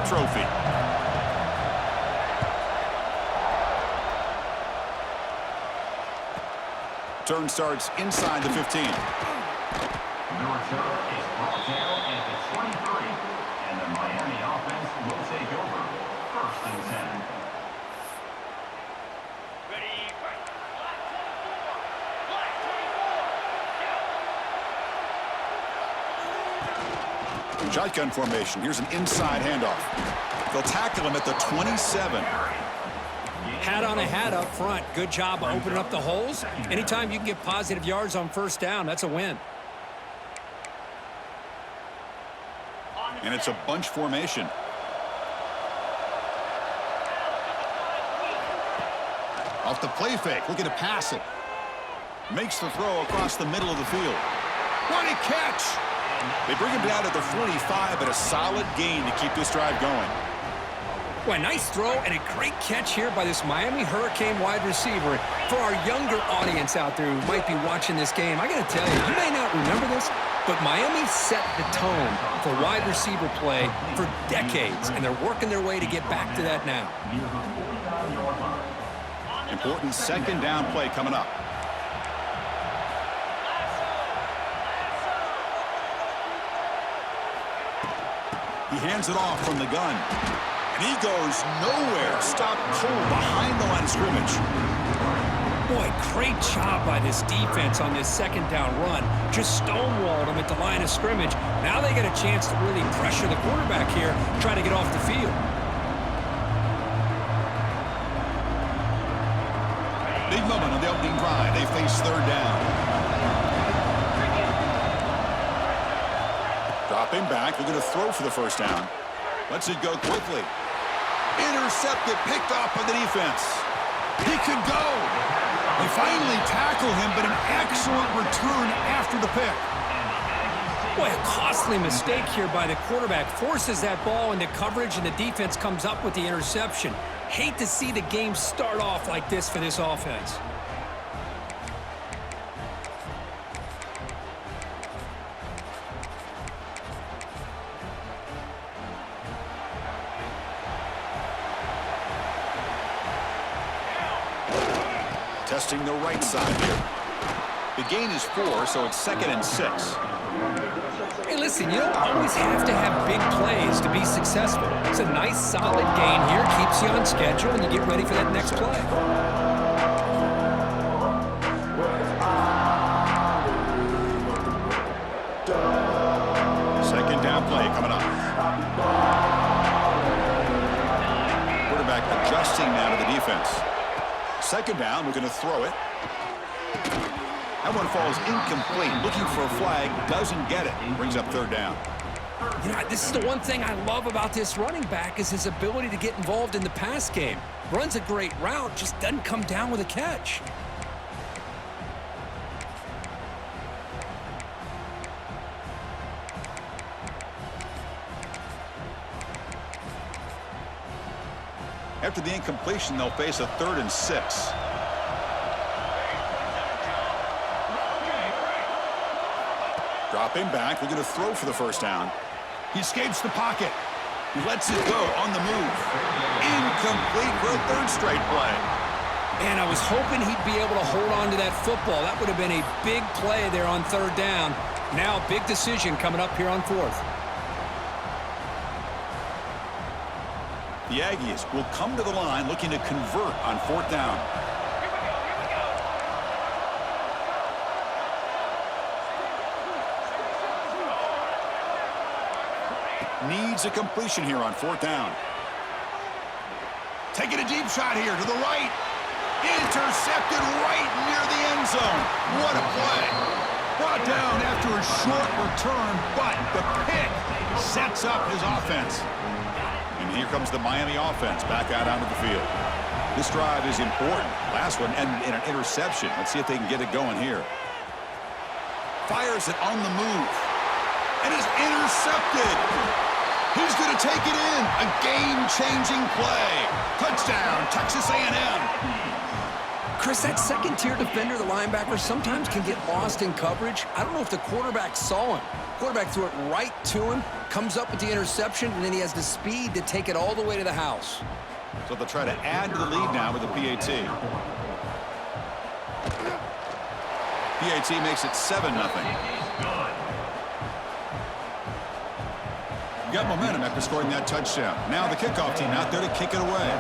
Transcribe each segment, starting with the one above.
trophy. Turn starts inside the 15. The return is brought down at the 23, and the Miami offense will take over 1st and 10. Shotgun formation. Here's an inside handoff. They'll tackle him at the 27. Hat on a hat up front. Good job of opening up the holes. Anytime you can get positive yards on 1st down, that's a win. And it's a bunch formation. Off the play fake, looking to pass it. Makes the throw across the middle of the field. What a catch! They bring him down at the 45, but a solid gain to keep this drive going. Boy, a nice throw and a great catch here by this Miami Hurricane wide receiver. For our younger audience out there who might be watching this game, I got to tell you, you may not remember this, but Miami set the tone for wide receiver play for decades, and they're working their way to get back to that now. Important 2nd down play coming up. He hands it off from the gun. And he goes nowhere. Stopped cold behind the line of scrimmage. Boy, great job by this defense on this 2nd down run. Just stonewalled him at the line of scrimmage. Now they get a chance to really pressure the quarterback here, try to get off the field. Big moment on the opening drive. They face 3rd down. Dropping back. They're going to throw for the 1st down. Lets it go quickly. Intercepted, picked off by the defense. He could go. They finally tackle him, but an excellent return after the pick. Boy, a costly mistake here by the quarterback. Forces that ball into coverage, and the defense comes up with the interception. Hate to see the game start off like this for this offense. Testing the right side here. The gain is 4, so it's 2nd and 6. Hey, listen, you don't always have to have big plays to be successful. It's a nice, solid gain here. Keeps you on schedule, and you get ready for that next play. 2nd down play coming up. Quarterback adjusting now to the defense. 2nd down, we're going to throw it. That one falls incomplete. Looking for a flag, doesn't get it. Brings up 3rd down. You know, this is the one thing I love about this running back is his ability to get involved in the pass game. Runs a great route, just doesn't come down with a catch. After the incompletion, they'll face a 3rd and 6. Dropping back, we're going to throw for the 1st down. He escapes the pocket. He lets it go on the move. Incomplete for a 3rd straight play. Man, I was hoping he'd be able to hold on to that football. That would have been a big play there on 3rd down. Now, big decision coming up here on 4th. The Aggies will come to the line looking to convert on 4th down. Needs a completion here on 4th down. Taking a deep shot here to the right. Intercepted right near the end zone. What a play. Brought down after a short return, but the pick sets up his offense. And here comes the Miami offense back out onto the field. This drive is important. Last one ended in an interception. Let's see if they can get it going here. Fires it on the move. And is intercepted. He's going to take it in. A game-changing play. Touchdown, Texas A&M. Chris, that second-tier defender, the linebacker, sometimes can get lost in coverage. I don't know if the quarterback saw him. Quarterback threw it right to him, comes up with the interception, and then he has the speed to take it all the way to the house. So they'll try to add to the lead now with the PAT. PAT makes it 7-0. Got momentum after scoring that touchdown. Now the kickoff team out there to kick it away.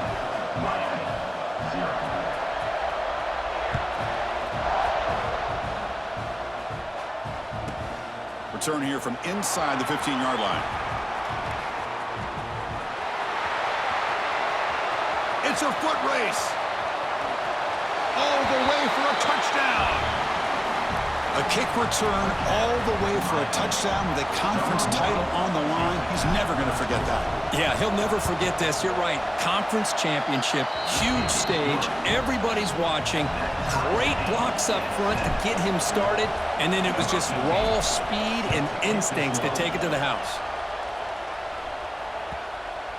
Return here from inside the 15-yard line. It's a foot race. All the way for a touchdown. A kick return all the way for a touchdown with a conference title on the line. He's never going to forget that. Yeah, he'll never forget this. You're right. Conference championship, huge stage. Everybody's watching. Great blocks up front to get him started. And then it was just raw speed and instincts to take it to the house.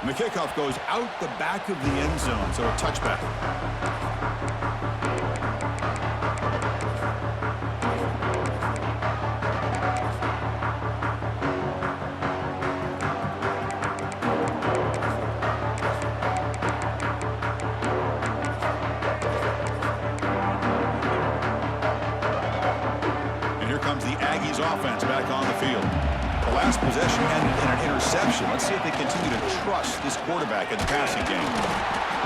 And the kickoff goes out the back of the end zone, so a touchback. Offense back on the field. The last possession ended in an interception. Let's see if they continue to trust this quarterback in the passing game.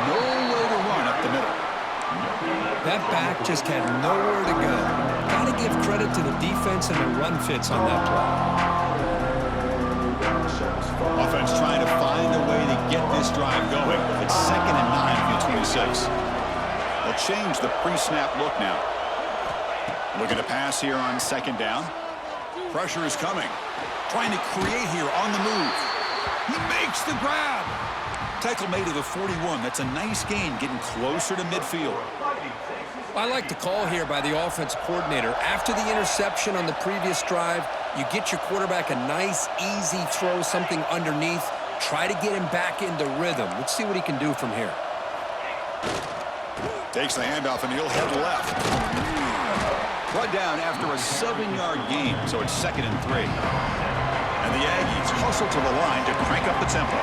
Nowhere to run up the middle. That back just had nowhere to go. Got to give credit to the defense and the run fits on that play. Offense trying to find a way to get this drive going. It's 2nd and 9 from the 26. They'll change the pre-snap look now. Looking to pass here on 2nd down. Pressure is coming. Trying to create here on the move. He makes the grab. Tackle made to the 41. That's a nice gain, getting closer to midfield. I like the call here by the offense coordinator. After the interception on the previous drive, you get your quarterback a nice, easy throw, something underneath. Try to get him back into rhythm. Let's see what he can do from here. Takes the handoff, and he'll head left. Brought down after a 7-yard gain, so it's 2nd and 3. And the Aggies hustle to the line to crank up the tempo.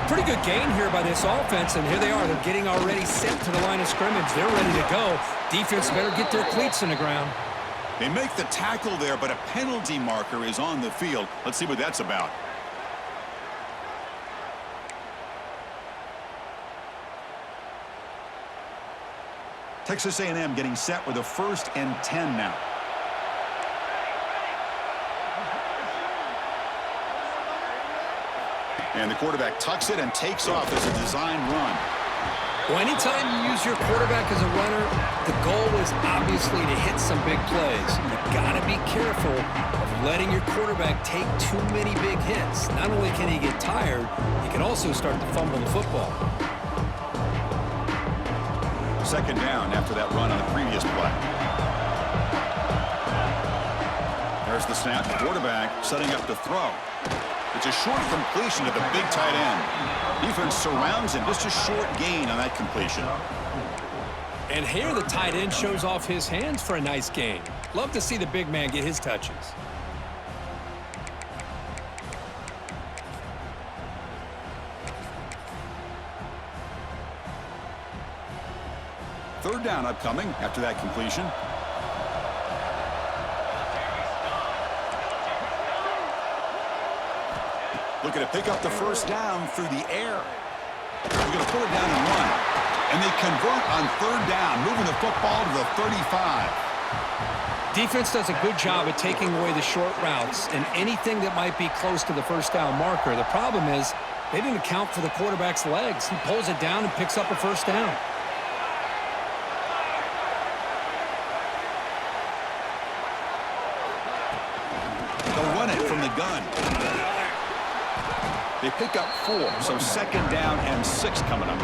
Pretty good gain here by this offense, and here they are. They're getting already sent to the line of scrimmage. They're ready to go. Defense better get their cleats in the ground. They make the tackle there, but a penalty marker is on the field. Let's see what that's about. Texas A&M getting set with a 1st and 10 now. And the quarterback tucks it and takes off as a design run. Well, anytime you use your quarterback as a runner, the goal is obviously to hit some big plays. You've got to be careful of letting your quarterback take too many big hits. Not only can he get tired, he can also start to fumble the football. 2nd down after that run on the previous play. There's the snap. Quarterback setting up the throw. It's a short completion to the big tight end. Defense surrounds him. Just a short gain on that completion. And here the tight end shows off his hands for a nice gain. Love to see the big man get his touches. Third down upcoming after that completion. Looking to pick up the 1st down through the air. They're going to put it down and run. And they convert on 3rd down, moving the football to the 35. Defense does a good job at taking away the short routes and anything that might be close to the 1st down marker. The problem is they didn't account for the quarterback's legs. He pulls it down and picks up a 1st down. They'll run it from the gun. They pick up 4, so 2nd down and 6 coming up.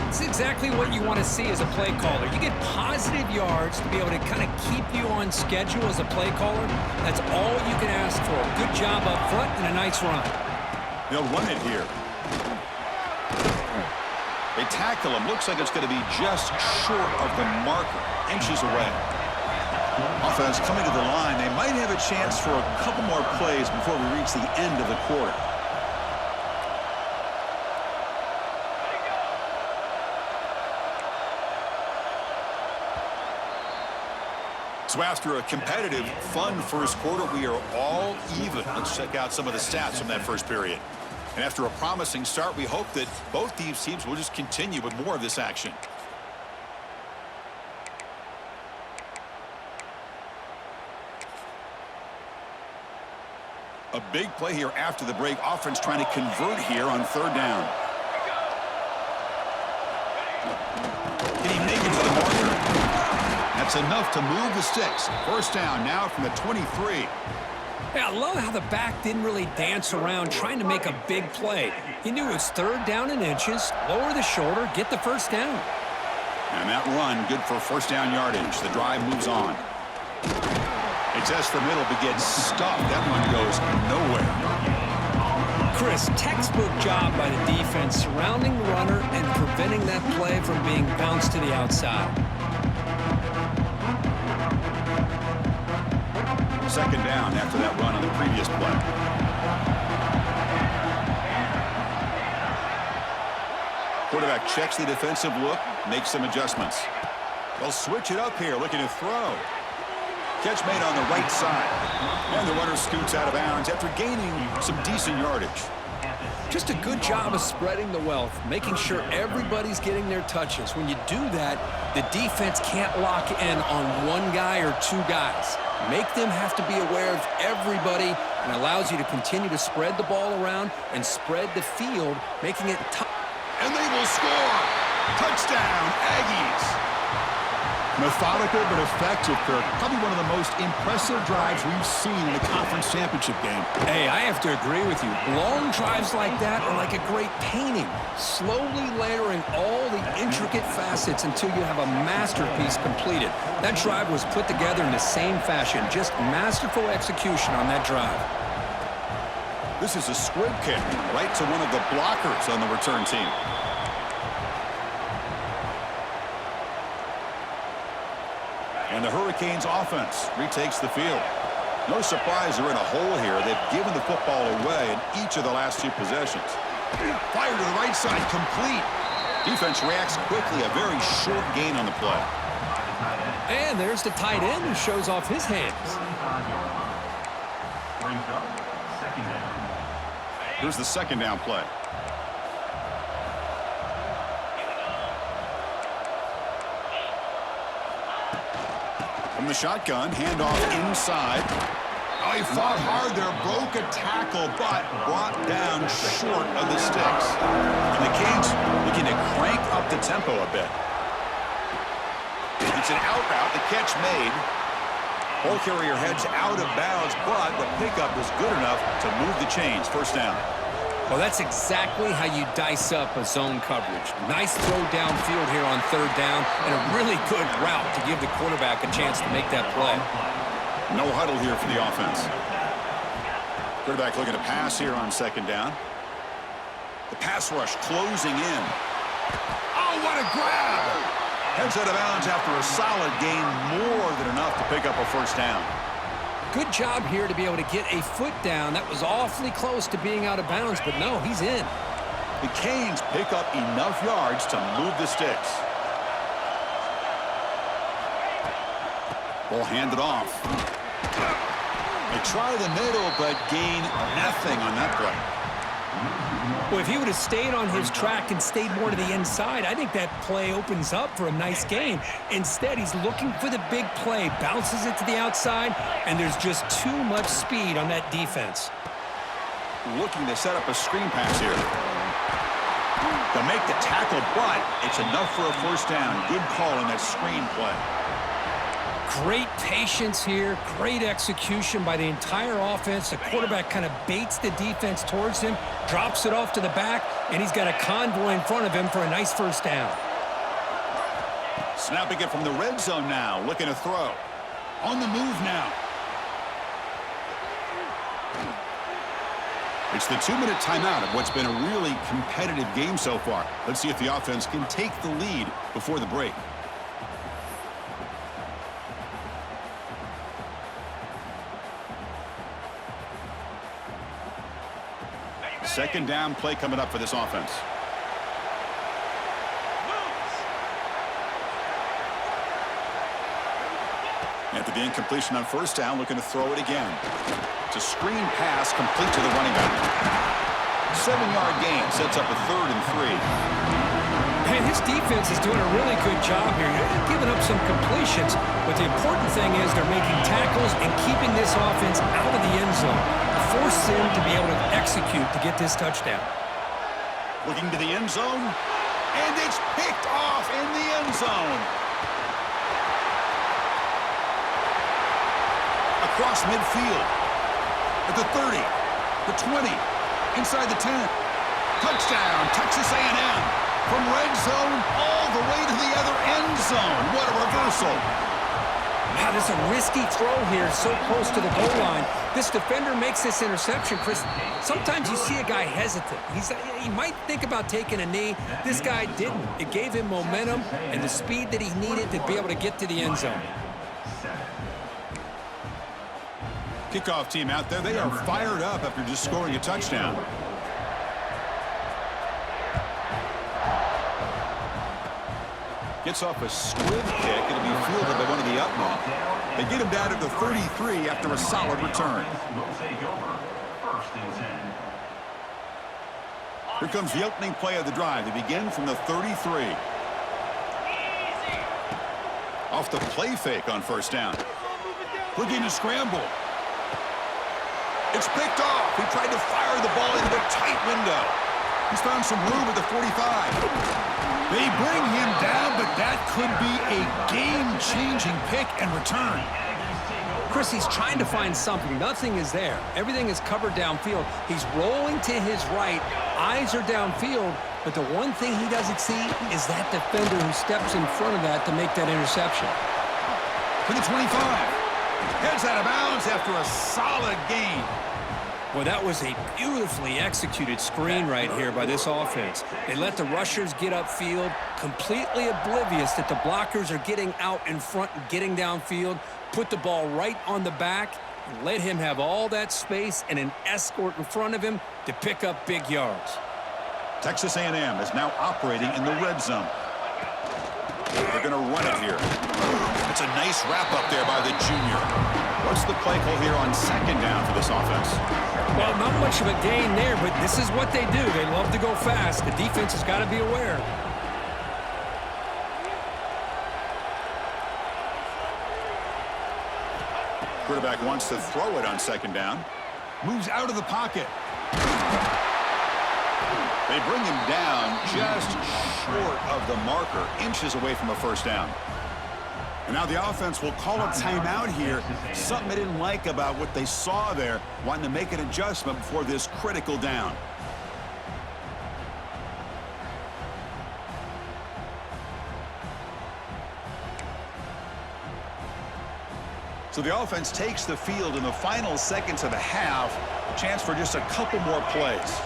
It's exactly what you want to see as a play caller. You get positive yards to be able to kind of keep you on schedule as a play caller. That's all you can ask for. Good job up front and a nice run. They'll run it here. They tackle him. Looks like it's going to be just short of the marker, inches away. Offense coming to the line. They might have a chance for a couple more plays before we reach the end of the quarter. So after a competitive, fun first quarter, we are all even. Let's check out some of the stats from that first period. And after a promising start, we hope that both these teams will just continue with more of this action. A big play here after the break. Offense trying to convert here on third down. Can he make it to the marker? That's enough to move the sticks. First down now from the 23. Yeah, I love how the back didn't really dance around trying to make a big play. He knew it was third down and inches, lower the shoulder, get the first down. And that run, good for first down yardage. The drive moves on. It tests the middle, but gets stuffed. That one goes nowhere. Chris, textbook job by the defense surrounding the runner and preventing that play from being bounced to the outside. Second down after that run on the previous play. Quarterback checks the defensive look, makes some adjustments. They'll switch it up here, looking to throw. Catch made on the right side. And the runner scoots out of bounds after gaining some decent yardage. Just a good job of spreading the wealth, making sure everybody's getting their touches. When you do that, the defense can't lock in on one guy or two guys. Make them have to be aware of everybody and allows you to continue to spread the ball around and spread the field, making it tough. And they will score. Touchdown, Aggies. Methodical but effective, Kirk. Probably one of the most impressive drives we've seen in a conference championship game. Hey, I have to agree with you. Long drives like that are like a great painting, slowly layering all the intricate facets until you have a masterpiece completed. That drive was put together in the same fashion, just masterful execution on that drive. This is a squib kick right to one of the blockers on the return team. And the Hurricanes offense retakes the field. No surprise they're in a hole here. They've given the football away in each of the last two possessions. Fire to the right side, complete. Defense reacts quickly, a very short gain on the play. And there's the tight end who shows off his hands. Here's the second down play. From the shotgun, handoff inside. Oh, he fought hard there, broke a tackle, but brought down short of the sticks. And the Canes looking to crank up the tempo a bit. It's an out route, the catch made. Ball carrier heads out of bounds, but the pickup was good enough to move the chains. First down. Well, that's exactly how you dice up a zone coverage. Nice throw downfield here on third down, and a really good route to give the quarterback a chance to make that play. No huddle here for the offense. Quarterback looking to pass here on second down. The pass rush closing in. Oh, what a grab! Heads out of bounds after a solid gain, more than enough to pick up a first down. Good job here to be able to get a foot down. That was awfully close to being out of bounds, but no, he's in. The Canes pick up enough yards to move the sticks. Ball handed off. They try the middle, but gain nothing on that play. Well, if he would have stayed on his track and stayed more to the inside, I think that play opens up for a nice gain. Instead, he's looking for the big play, bounces it to the outside, and there's just too much speed on that defense. Looking to set up a screen pass here. To make the tackle, but it's enough for a first down. Good call on that screen play. Great patience here, great execution by the entire offense. The quarterback kind of baits the defense towards him, drops it off to the back, and he's got a convoy in front of him for a nice first down. Snapping it from the red zone now, looking to throw. On the move now. It's the 2-minute timeout of what's been a really competitive game so far. Let's see if the offense can take the lead before the break. Second down play coming up for this offense. After the incompletion on first down, looking to throw it again. It's a screen pass complete to the running back. 7-yard gain sets up a 3rd and 3. Man, his defense is doing a really good job here. They're giving up some completions, but the important thing is they're making tackles and keeping this offense out of the end zone. Force him to be able to execute to get this touchdown. Looking to the end zone, and it's picked off in the end zone. Across midfield, at the 30, the 20, inside the 10. Touchdown, Texas A&M. From red zone all the way to the other end zone. What a reversal. Wow, this is a risky throw here, so close to the goal line. This defender makes this interception, Chris. Sometimes you see a guy hesitant. He might think about taking a knee. This guy didn't. It gave him momentum and the speed that he needed to be able to get to the end zone. Kickoff team out there, they are fired up after just scoring a touchdown. Gets off a squib kick. It'll be fielded by one of the upmen. They get him down to the 33 after a solid return. Here comes the opening play of the drive. They begin from the 33. Off the play fake on first down. Looking to scramble. It's picked off. He tried to fire the ball into a tight window. He's found some room at the 45. They bring him down, but that could be a game-changing pick and return. Chris, he's trying to find something. Nothing is there. Everything is covered downfield. He's rolling to his right. Eyes are downfield, but the one thing he doesn't see is that defender who steps in front of that to make that interception. To the 25. Heads out of bounds after a solid gain. Well, that was a beautifully executed screen right here by this offense. They let the rushers get upfield, completely oblivious that the blockers are getting out in front and getting downfield, put the ball right on the back, and let him have all that space and an escort in front of him to pick up big yards. Texas A&M is now operating in the red zone. They're going to run it here. It's a nice wrap-up there by the junior. What's the play call here on second down for this offense? Well, not much of a gain there, but this is what they do. They love to go fast. The defense has got to be aware. Quarterback wants to throw it on second down. Moves out of the pocket. They bring him down just short of the marker, inches away from a first down. And now the offense will call a timeout here. Something they didn't like about what they saw there, wanting to make an adjustment before this critical down. So the offense takes the field in the final seconds of the half. A chance for just a couple more plays.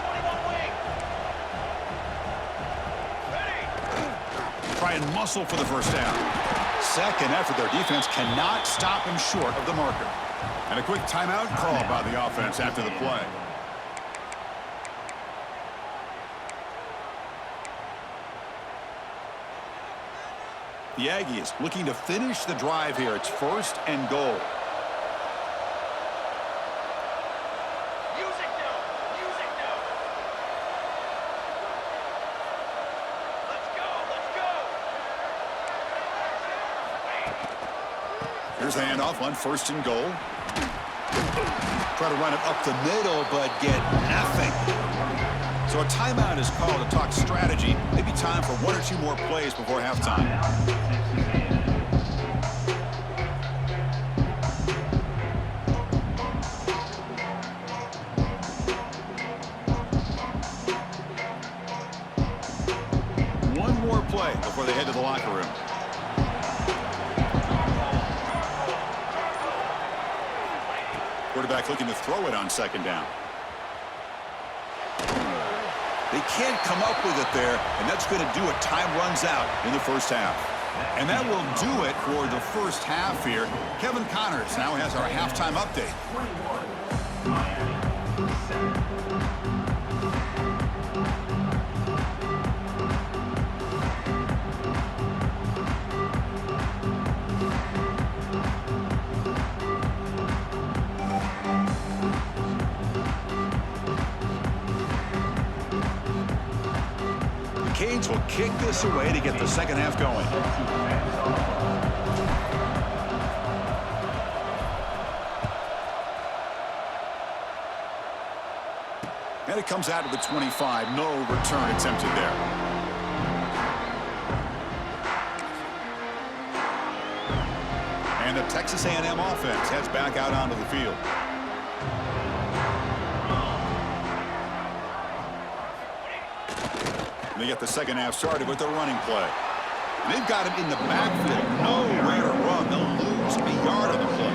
Try and muscle for the first down. Second effort, their defense cannot stop him short of the marker. And a quick timeout call by the offense after the play. The Aggies looking to finish the drive here. It's 1st and goal. Here's the handoff on 1st and goal. Try to run it up the middle, but get nothing. So a timeout is called to talk strategy. Maybe time for 1 or 2 more plays before halftime. One more play before they head to the locker room. Quarterback looking to throw it on second down. They can't come up with it there, and that's going to do it. Time runs out in the first half. And that will do it for the first half here. Kevin Connors now has our halftime update. Canes will kick this away to get the second half going. And it comes out to the 25. No return attempted there. And the Texas A&M offense heads back out onto the field. They get the second half started with their running play. They've got him in the backfield. Nowhere to run. They'll lose a yard on the play.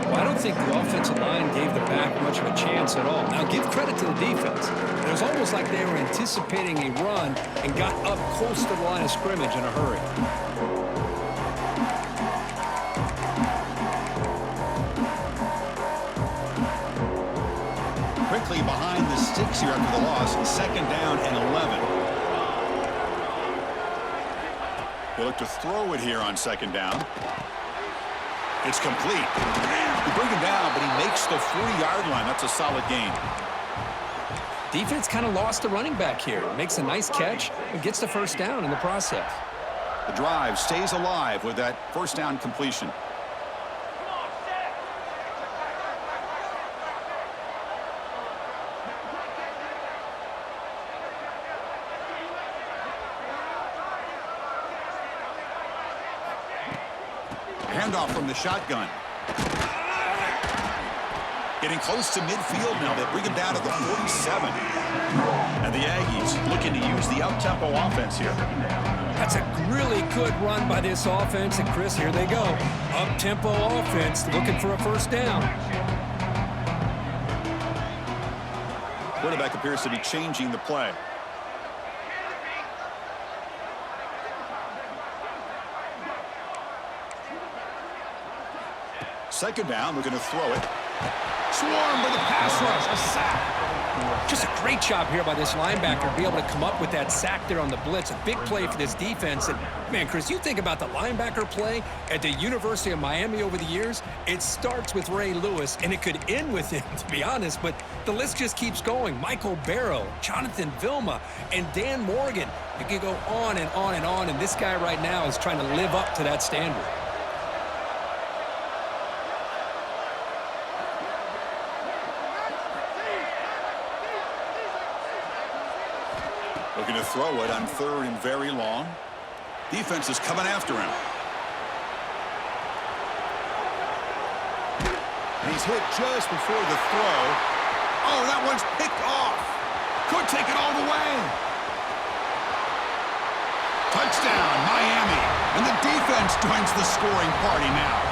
Well, I don't think the offensive line gave the back much of a chance at all. Now, give credit to the defense. It was almost like they were anticipating a run and got up close to the line of scrimmage in a hurry. Quickly behind the sticks here after the loss. Second down and 11. They look to throw it here on second down. It's complete. They bring him down, but he makes the 40-yard line. That's a solid gain. Defense kind of lost the running back here. Makes a nice catch and gets the first down in the process. The drive stays alive with that first down completion. Handoff from the shotgun. Getting close to midfield now. They bring him down to the 47. And the Aggies looking to use the up-tempo offense here. That's a really good run by this offense. And, Chris, here they go. Up-tempo offense looking for a first down. Quarterback appears to be changing the play. Second down, we're going to throw it. Swarm with a pass rush, a sack. Just a great job here by this linebacker to be able to come up with that sack there on the blitz. A big play for this defense. And, man, Chris, you think about the linebacker play at the University of Miami over the years, it starts with Ray Lewis, and it could end with him, to be honest. But the list just keeps going. Michael Barrow, Jonathan Vilma, and Dan Morgan. You can go on and on and on, and this guy right now is trying to live up to that standard. Looking to throw it on third and very long. Defense is coming after him. And he's hit just before the throw. Oh, that one's picked off. Could take it all the way. Touchdown, Miami. And the defense joins the scoring party now.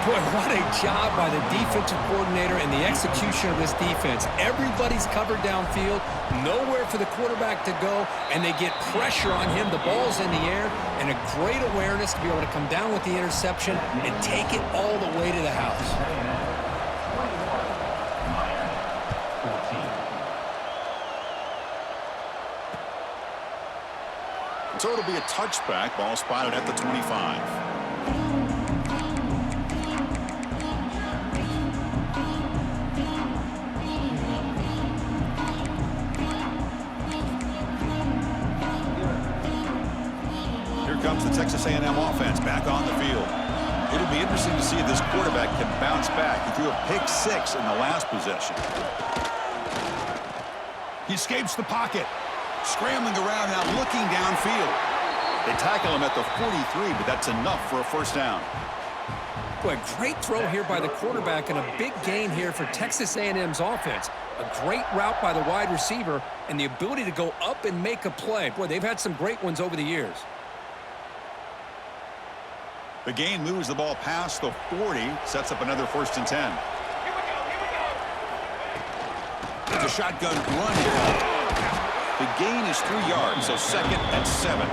Boy, what a job by the defensive coordinator and the execution of this defense. Everybody's covered downfield, nowhere for the quarterback to go, and they get pressure on him. The ball's in the air, and a great awareness to be able to come down with the interception and take it all the way to the house. So it'll be a touchback, ball spotted at the 25. Comes the Texas A&M offense back on the field. It'll be interesting to see if this quarterback can bounce back. He threw a pick six in the last possession. He escapes the pocket. Scrambling around now, looking downfield. They tackle him at the 43, but that's enough for a first down. Boy, great throw here by the quarterback and a big gain here for Texas A&M's offense. A great route by the wide receiver and the ability to go up and make a play. Boy, they've had some great ones over the years. The gain moves the ball past the 40, sets up another 1st and 10. It's a shotgun run here. The gain is 3 yards, so 2nd and 7.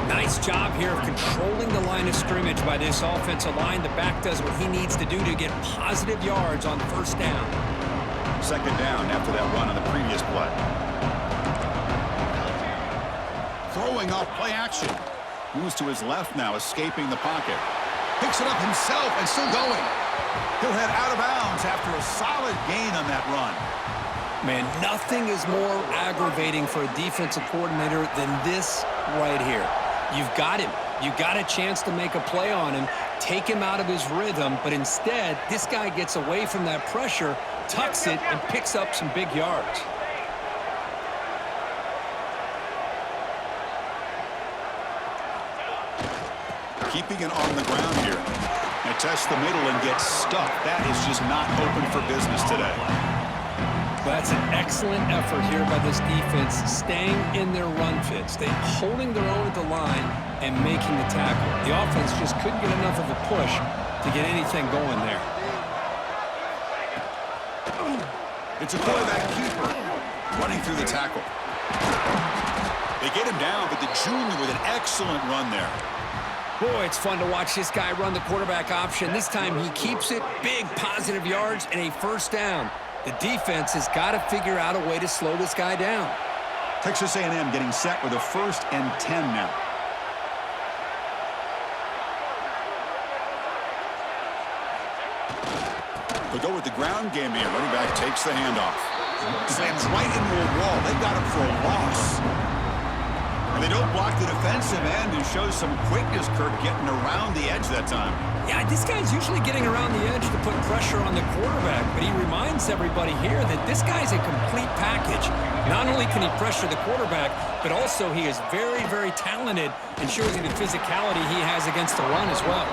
Nice job here of controlling the line of scrimmage by this offensive line. The back does what he needs to do to get positive yards on 1st down. 2nd down after that run on the previous play. Throwing off play action. Moves to his left now, escaping the pocket. Picks it up himself and still going. He'll head out of bounds after a solid gain on that run. Man, nothing is more aggravating for a defensive coordinator than this right here. You've got him. You got a chance to make a play on him, take him out of his rhythm, but instead, this guy gets away from that pressure, tucks it, and picks up some big yards. Keeping it on the ground here. And test the middle and get stuck. That is just not open for business today. That's an excellent effort here by this defense, staying in their run fits, holding their own at the line and making the tackle. The offense just couldn't get enough of a push to get anything going there. It's a quarterback keeper running through the tackle. They get him down, but the junior with an excellent run there. Boy, it's fun to watch this guy run the quarterback option. This time he keeps it, big positive yards, and a 1st down. The defense has got to figure out a way to slow this guy down. Texas A&M getting set with a 1st and 10 now. They go with the ground game here. Running back takes the handoff. Slams right into a wall. They got him for a loss. And they don't block the defensive end, who shows some quickness, Kirk, getting around the edge that time. Yeah, this guy's usually getting around the edge to put pressure on the quarterback, but he reminds everybody here that this guy's a complete package. Not only can he pressure the quarterback, but also he is very, very talented and shows you the physicality he has against the run as well.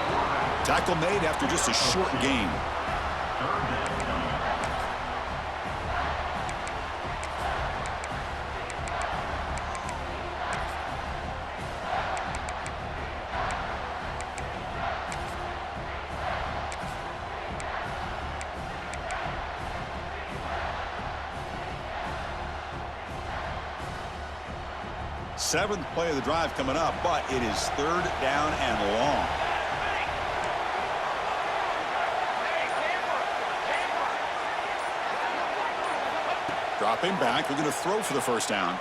Tackle made after just a short gain. Seventh play of the drive coming up, but it is 3rd down and long. Dropping back, they're going to throw for the 1st down.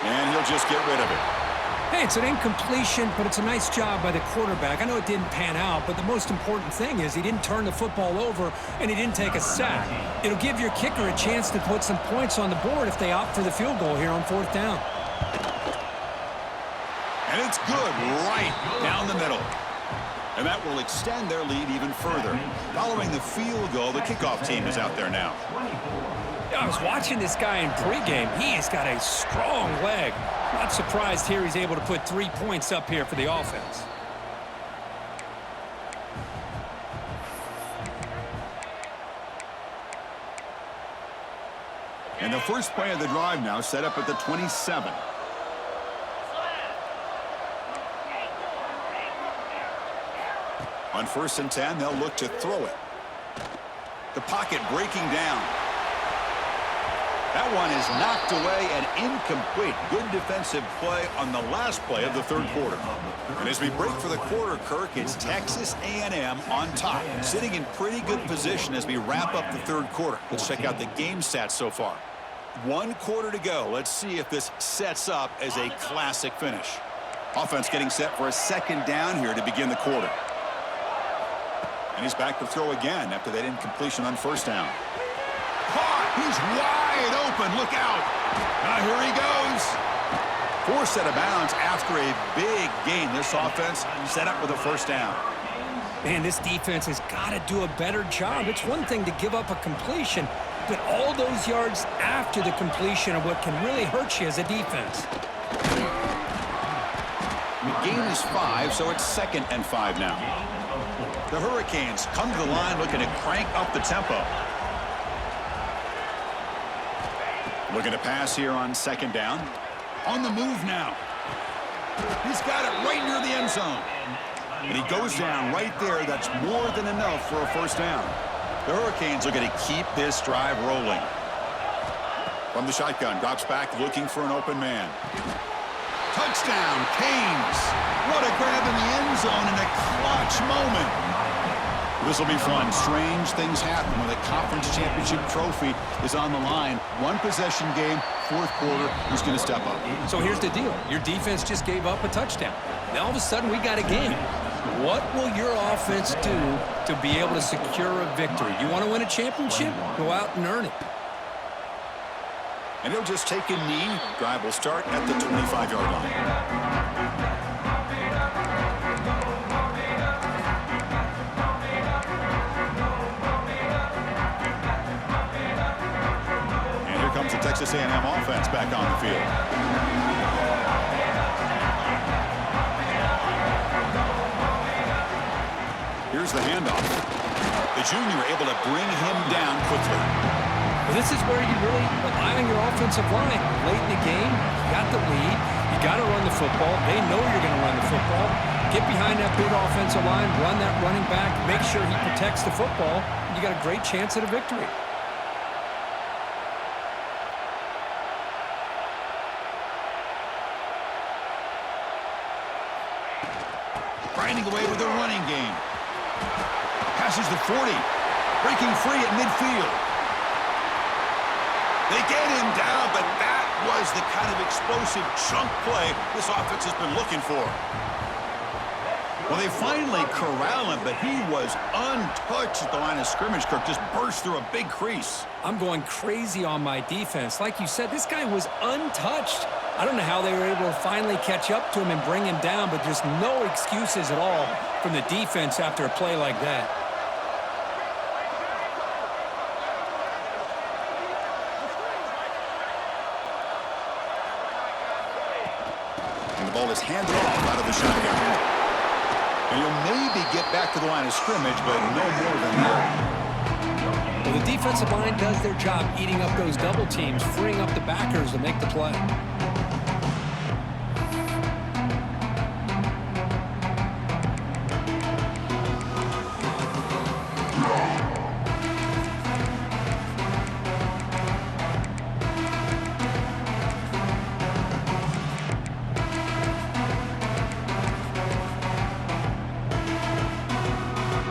And he'll just get rid of it. Hey, it's an incompletion, but it's a nice job by the quarterback. I know it didn't pan out, but the most important thing is he didn't turn the football over and he didn't take a sack. It'll give your kicker a chance to put some points on the board if they opt for the field goal here on 4th down. And it's good right down the middle. And that will extend their lead even further. Following the field goal, the kickoff team is out there now. I was watching this guy in pregame. He has got a strong leg. Not surprised here he's able to put 3 points up here for the offense. And the first play of the drive now set up at the 27. On 1st and 10, they'll look to throw it. The pocket breaking down. That one is knocked away and incomplete. Good defensive play on the last play of the 3rd quarter. And as we break for the quarter, Kirk, it's Texas A&M on top, sitting in pretty good position as we wrap up the 3rd quarter. Let's check out the game stats so far. 1 quarter to go. Let's see if this sets up as a classic finish. Offense getting set for a 2nd down here to begin the quarter. And he's back to throw again after that incompletion on 1st down. Caught! He's wide open. Look out. Now here he goes. 4th set of bounds after a big gain. This offense set up with a 1st down. Man, this defense has got to do a better job. It's one thing to give up a completion, but all those yards after the completion are what can really hurt you as a defense. The gain is 5, so it's 2nd and 5 now. The Hurricanes come to the line looking to crank up the tempo. Looking to pass here on 2nd down. On the move now. He's got it right near the end zone. And he goes down right there. That's more than enough for a first down. The Hurricanes are going to keep this drive rolling. From the shotgun, drops back looking for an open man. Touchdown, Canes. What a grab in the end zone in a clutch moment. This will be fun. Strange things happen when the conference championship trophy is on the line. One possession game, fourth quarter. Who's going to step up? So here's the deal. Your defense just gave up a touchdown. Now all of a sudden we got a game. What will your offense do to be able to secure a victory? You want to win a championship? Go out and earn it. And he'll just take a knee. Drive will start at the 25-yard line. Comes the Texas A&M offense back on the field. Here's the handoff. The junior able to bring him down quickly. Well, this is where you really rely on your offensive line. Late in the game, you got the lead. You got to run the football. They know you're going to run the football. Get behind that big offensive line, run that running back, make sure he protects the football. And you got a great chance at a victory. Grinding away with the running game. Passes the 40. Breaking free at midfield. They get him down, but that was the kind of explosive chunk play this offense has been looking for. Well, they finally corral him, but he was untouched at the line of scrimmage. Kirk just burst through a big crease. I'm going crazy on my defense. Like you said, this guy was untouched. I don't know how they were able to finally catch up to him and bring him down, but just no excuses at all from the defense after a play like that. And the ball is handed off out of the shotgun. And he'll maybe get back to the line of scrimmage, but no more than that. Well, the defensive line does their job eating up those double teams, freeing up the backers to make the play.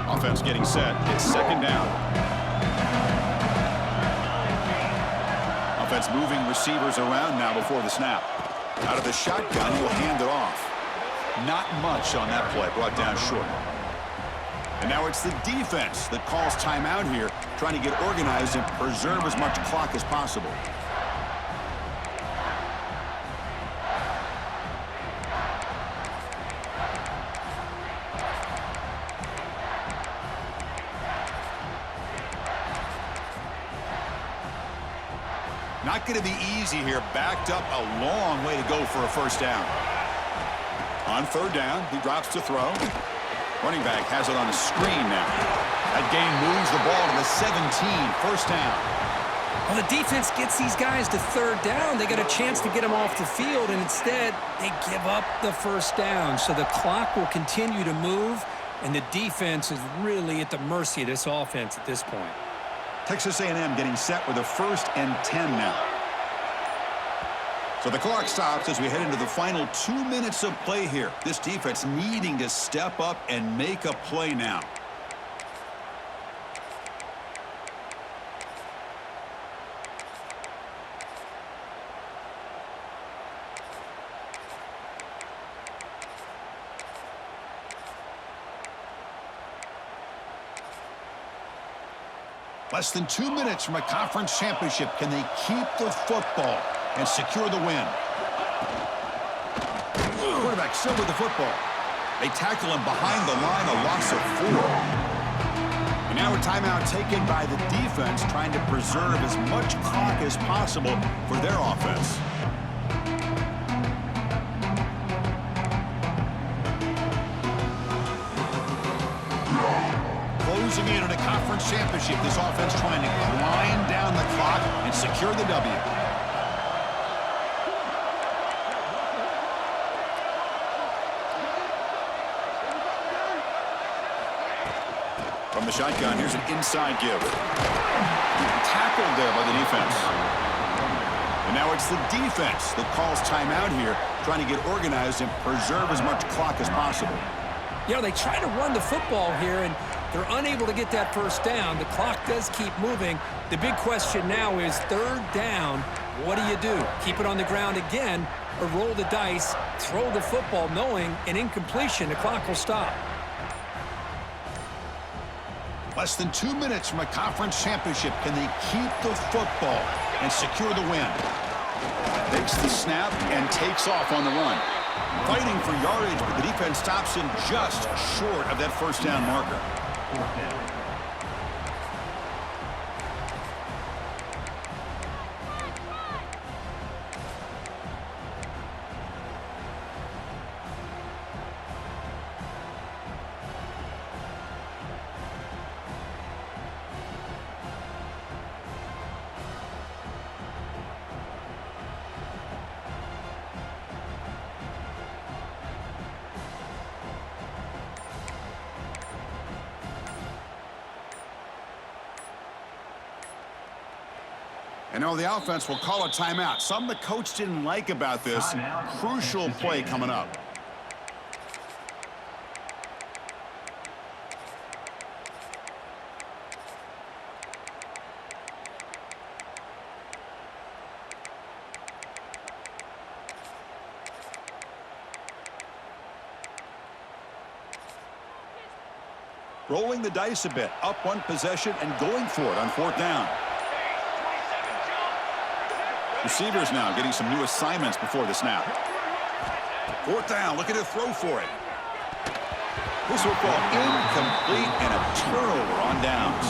Offense getting set. It's second down. Offense moving receivers around now before the snap. Out of the shotgun, he'll hand it off. Not much on that play, brought down short. And now it's the defense that calls timeout here, trying to get organized and preserve as much clock as possible. Not going to be easy here. Backed up a long way to go for a first down. On third down, he drops to throw. Running back has it on a screen now. That gain moves the ball to the 17. First down. Well, the defense gets these guys to third down. They got a chance to get them off the field, and instead they give up the first down. So the clock will continue to move, and the defense is really at the mercy of this offense at this point. Texas A&M getting set with a 1st and 10 now. So the clock stops as we head into the final 2 minutes of play here. This defense needing to step up and make a play now. Less than 2 minutes from a conference championship. Can they keep the football and secure the win? Quarterback still with the football. They tackle him behind the line, a loss of 4. And now a timeout taken by the defense, trying to preserve as much clock as possible for their offense. Closing in on a conference championship, this offense trying to grind down the clock and secure the W. From the shotgun, here's an inside give. Tackled there by the defense. And now it's the defense that calls timeout here, trying to get organized and preserve as much clock as possible. You know, they try to run the football here, and they're unable to get that first down. The clock does keep moving. The big question now is third down. What do? Keep it on the ground again, or roll the dice, throw the football, knowing an incompletion, the clock will stop. Less than 2 minutes from a conference championship. Can they keep the football and secure the win? Takes the snap and takes off on the run. Fighting for yardage, but the defense stops him just short of that first down marker. Fourth down. And now the offense will call a timeout. Something the coach didn't like about this. Crucial play coming up. Rolling the dice a bit. Up one possession and going for it on fourth down. Receivers now getting some new assignments before the snap. Fourth down, looking to throw for it. This will fall incomplete and a turnover on downs.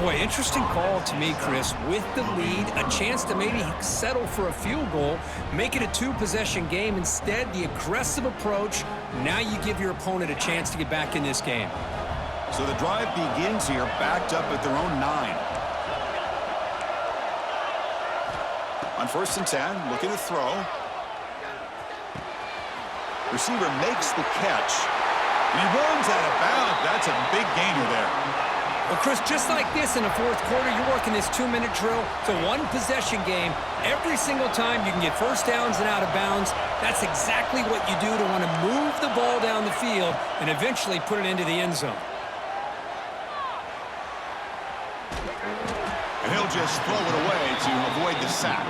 Boy, interesting call to me, Chris. With the lead, a chance to maybe settle for a field goal, make it a two-possession game. Instead, the aggressive approach. Now you give your opponent a chance to get back in this game. So the drive begins here, backed up at their own 9. On 1st and 10, looking to throw. Receiver makes the catch. And he runs out of bounds. That's a big gainer there. Well, Chris, just like this in the fourth quarter, you're working this 2-minute drill. It's a one-possession game. Every single time you can get first downs and out of bounds. That's exactly what you do to want to move the ball down the field and eventually put it into the end zone. And he'll just throw it away to avoid the sack.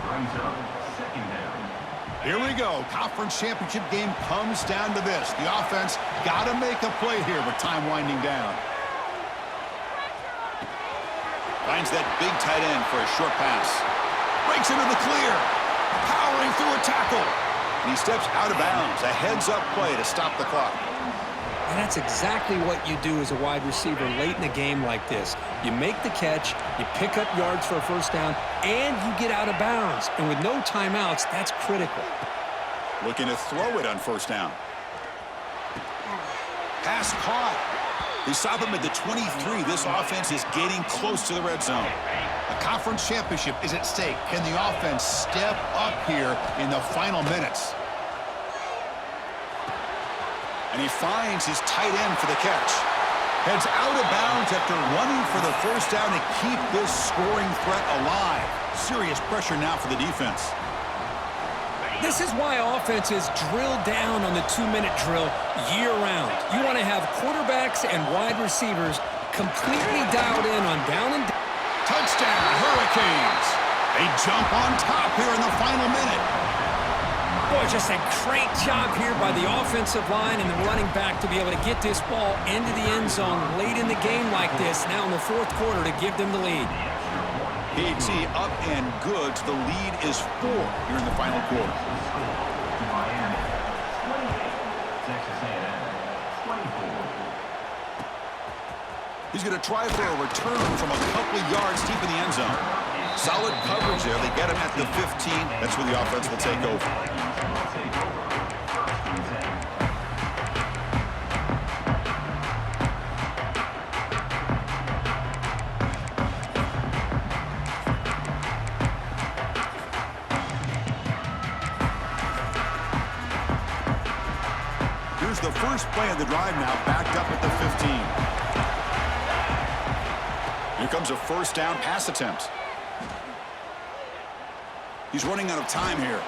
Brings up second down. Here we go. Conference championship game comes down to this. The offense got to make a play here with time winding down. Finds that big tight end for a short pass. Breaks into the clear. Powering through a tackle. And he steps out of bounds. A heads-up play to stop the clock. And that's exactly what you do as a wide receiver late in a game like this. You make the catch, you pick up yards for a first down, and you get out of bounds. And with no timeouts, that's critical. Looking to throw it on first down. Pass caught. They stop him at the 23. This offense is getting close to the red zone. A conference championship is at stake. Can the offense step up here in the final minutes? And he finds his tight end for the catch. Heads out of bounds after running for the first down to keep this scoring threat alive. Serious pressure now for the defense. This is why offenses drill down on the 2-minute drill year-round. You want to have quarterbacks and wide receivers completely dialed in on down and down. Touchdown, Hurricanes. They jump on top here in the final minute. Boy, just a great job here by the offensive line and the running back to be able to get this ball into the end zone late in the game like this, now in the fourth quarter, to give them the lead. PAT up and good. The lead is 4 here in the final quarter. Miami 28. Texas A&M 24. He's going to try for a return from a couple of yards deep in the end zone. Solid coverage there. They get him at the 15. That's where the offense will take over. Here's the first play of the drive now, backed up at the 15. Here comes a first down pass attempt. He's running out of time here.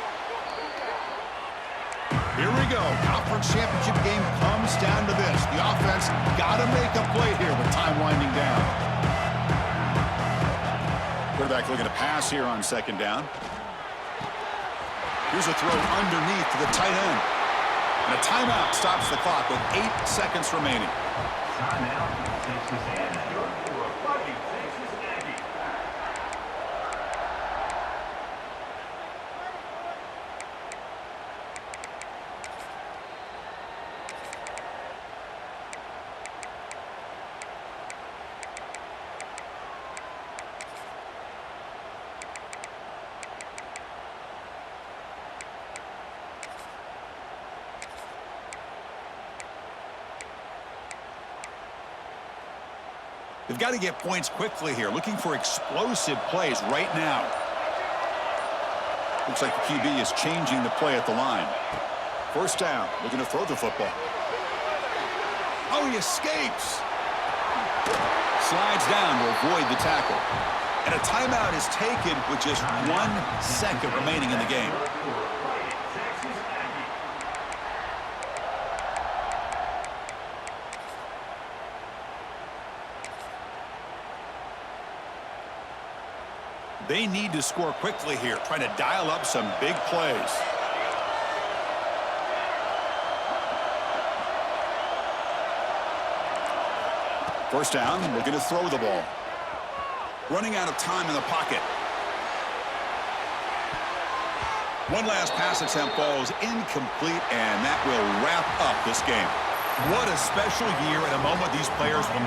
Here we go. Conference championship game comes down to this. The offense got to make a play here with time winding down. Quarterback looking to pass here on second down. Here's a throw underneath to the tight end. And a timeout stops the clock with 8 seconds remaining. Timeout, Texas A&M. For a Fighting Texas Aggie. They've got to get points quickly here, looking for explosive plays right now. Looks like the QB is changing the play at the line. First down, looking to throw the football. Oh, he escapes. Slides down to avoid the tackle. And a timeout is taken with just 1 second remaining in the game. They need to score quickly here, trying to dial up some big plays. First down, looking to throw the ball. Running out of time in the pocket. One last pass attempt falls incomplete, and that will wrap up this game. What a special year and a moment these players will